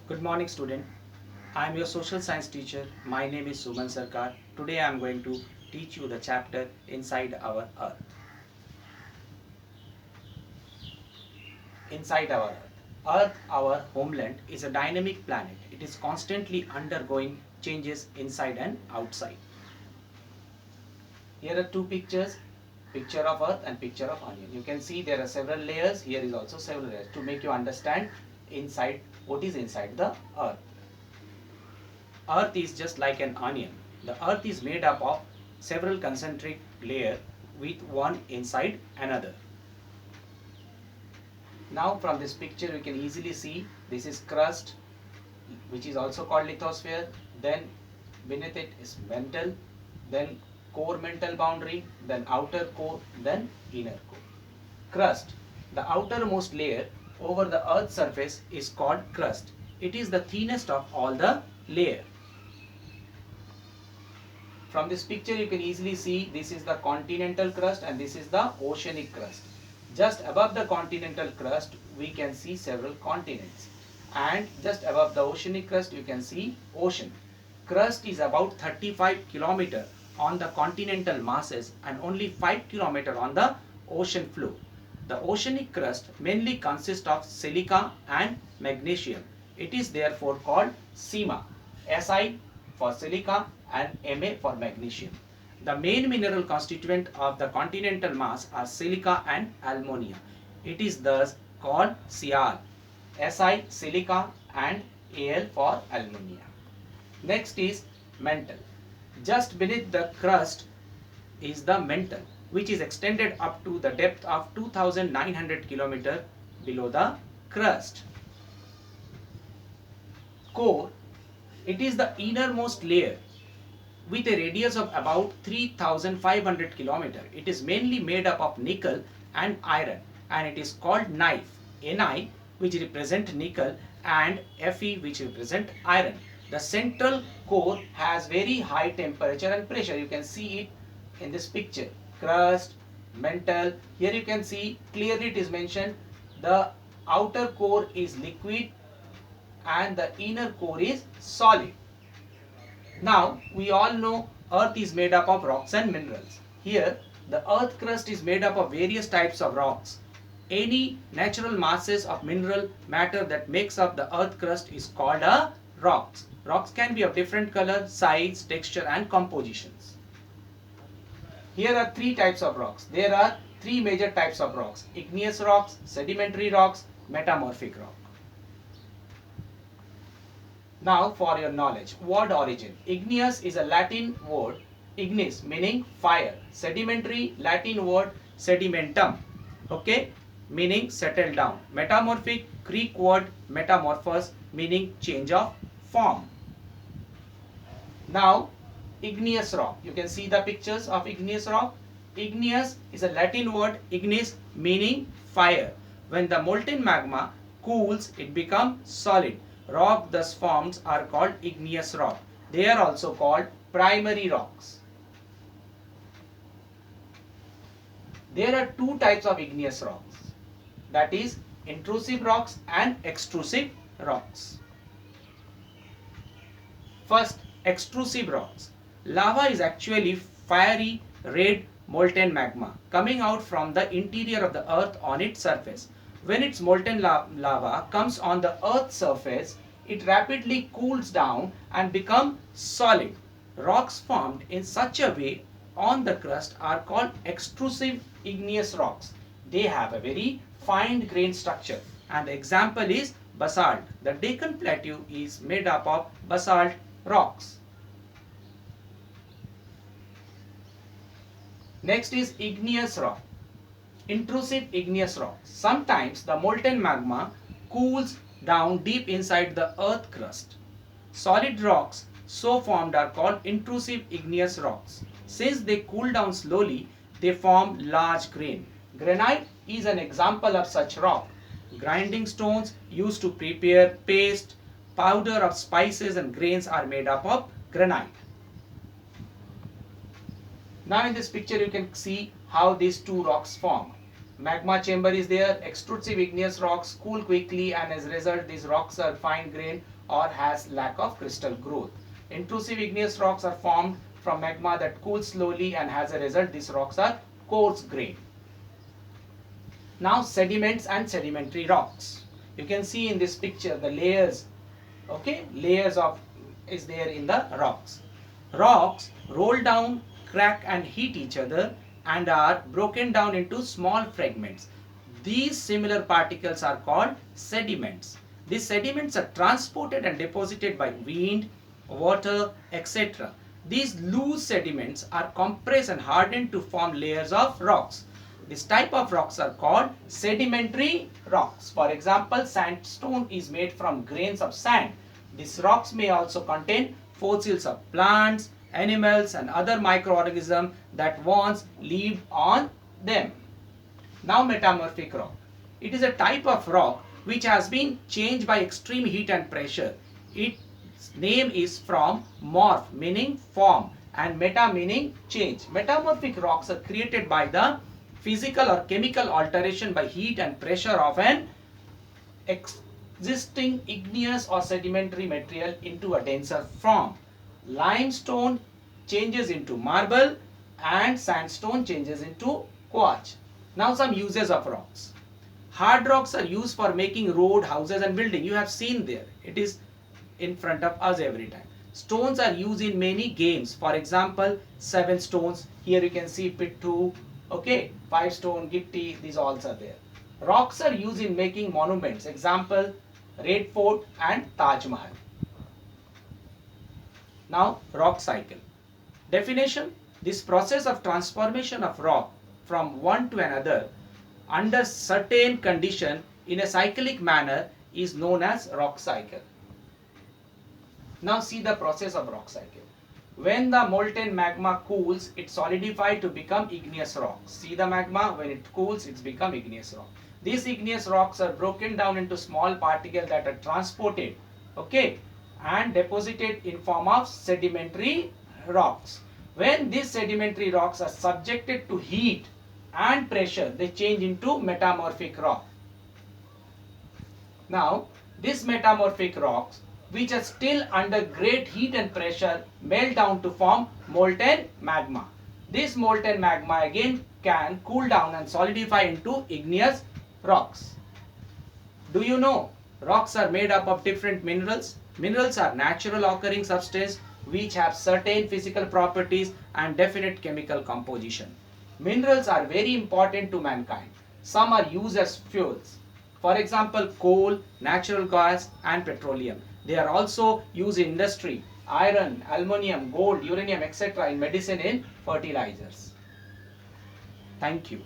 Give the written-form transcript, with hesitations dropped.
Good morning, student. I am your social science teacher. My name is Suman Sarkar. Today I am going to teach you the chapter Inside Our Earth. Inside our Earth. Earth, our homeland, is a dynamic planet. It is constantly undergoing changes inside and outside. Here are two pictures, picture of Earth and picture of onion. You can see there are several layers. Here is also several layers to make you understand inside what is inside the Earth. Earth is just like an onion. The earth is made up of several concentric layers with one inside another. Now from this picture we can easily see this is crust, which is also called lithosphere. Then beneath it is mantle, then core mantle boundary, then outer core, then inner core. Crust, the outermost layer over the earth's surface, is called crust. It is the thinnest of all the layers. From this picture you can easily see this is the continental crust and this is the oceanic crust. Just above the continental crust we can see several continents, and just above the oceanic crust you can see ocean. Crust is about 35 km on the continental masses and only 5 km on the ocean floor. The oceanic crust mainly consists of silica and magnesium. It is therefore called SiMa. Si for silica and Ma for magnesium. The main mineral constituent of the continental mass are silica and aluminium. It is thus called Sial. Si silica and Al for aluminium. Next is mantle. Just beneath the crust is the mantle, which is extended up to the depth of 2900 km below the crust. Core, it is the innermost layer with a radius of about 3500 km. It is mainly made up of nickel and iron, and it is called knife. Ni, which represent nickel, and Fe, which represent iron. The central core has very high temperature and pressure. You can see it in this picture. Crust, mantle. Here you can see clearly it is mentioned the outer core is liquid and the inner core is solid. Now we all know earth is made up of rocks and minerals. Here the earth crust is made up of various types of rocks. Any natural masses of mineral matter that makes up the earth crust is called a rocks. Rocks can be of different color, size, texture and compositions. Here are three types of rocks. There are three major types of rocks: igneous rocks, sedimentary rocks, metamorphic rock. Now for your knowledge, word origin. Igneous is a Latin word, ignis meaning fire. Sedimentary, Latin word sedimentum, okay, meaning settle down. Metamorphic, Greek word metamorphos meaning change of form. Now igneous rock, you can see the pictures of igneous rock. Igneous is a Latin word ignis meaning fire. When the molten magma cools, it becomes solid. Rock thus formed are called igneous rock. They are also called primary rocks. There are two types of igneous rocks, that is intrusive rocks and extrusive rocks. First, extrusive rocks. Lava is actually fiery red molten magma coming out from the interior of the earth on its surface. When its molten lava comes on the earth's surface, it rapidly cools down and becomes solid. Rocks formed in such a way on the crust are called extrusive igneous rocks. They have a very fine grained structure, and the example is basalt. The Deccan Plateau is made up of basalt rocks. Next is igneous rock. Intrusive igneous rocks. Sometimes the molten magma cools down deep inside the earth crust. Solid rocks so formed are called intrusive igneous rocks. Since they cool down slowly, they form large grain. Granite is an example of such rock. Grinding stones used to prepare paste, powder of spices and grains are made up of granite. Now in this picture you can see how these two rocks form. Magma chamber is there, extrusive igneous rocks cool quickly, and as a result these rocks are fine grained. or has lack of crystal growth. Intrusive igneous rocks are formed from magma that cools slowly, and as a result these rocks are coarse grained. Now sediments and sedimentary rocks. You can see in this picture the layers, okay, layers of is there in the rocks. Rocks roll down, crack and heat each other and are broken down into small fragments. These similar particles are called sediments. These sediments are transported and deposited by wind, water, etc. These loose sediments are compressed and hardened to form layers of rocks. This type of rocks are called sedimentary rocks. For example, sandstone is made from grains of sand. These rocks may also contain fossils of plants, animals and other microorganisms that once lived on them. Now metamorphic rock. It is a type of rock which has been changed by extreme heat and pressure. Its name is from morph meaning form and meta meaning change. Metamorphic rocks are created by the physical or chemical alteration by heat and pressure of an existing igneous or sedimentary material into a denser form. Limestone changes into marble and sandstone changes into quartz. Now some uses of rocks. Hard rocks are used for making road, houses and building. You have seen there. It is in front of us every time. Stones are used in many games. For example, 7 stones. Here you can see Pittu. Okay, 5 stone, Gitti, these all are there. Rocks are used in making monuments. Example, Red Fort and Taj Mahal. Now, rock cycle. Definition: this process of transformation of rock from one to another under certain condition in a cyclic manner is known as rock cycle. Now see the process of rock cycle. When the molten magma cools, it solidifies to become igneous rock. See the magma, when it cools, it's become igneous rock. These igneous rocks are broken down into small particles that are transported, okay, and deposited in form of sedimentary rocks. When these sedimentary rocks are subjected to heat and pressure, they change into metamorphic rock. Now, these metamorphic rocks, which are still under great heat and pressure, melt down to form molten magma. This molten magma again can cool down and solidify into igneous rocks. Do you know rocks are made up of different minerals? Minerals are natural occurring substances which have certain physical properties and definite chemical composition. Minerals are very important to mankind. Some are used as fuels. For example, coal, natural gas and petroleum. They are also used in industry, iron, aluminium, gold, uranium, etc. in medicine and fertilizers. Thank you.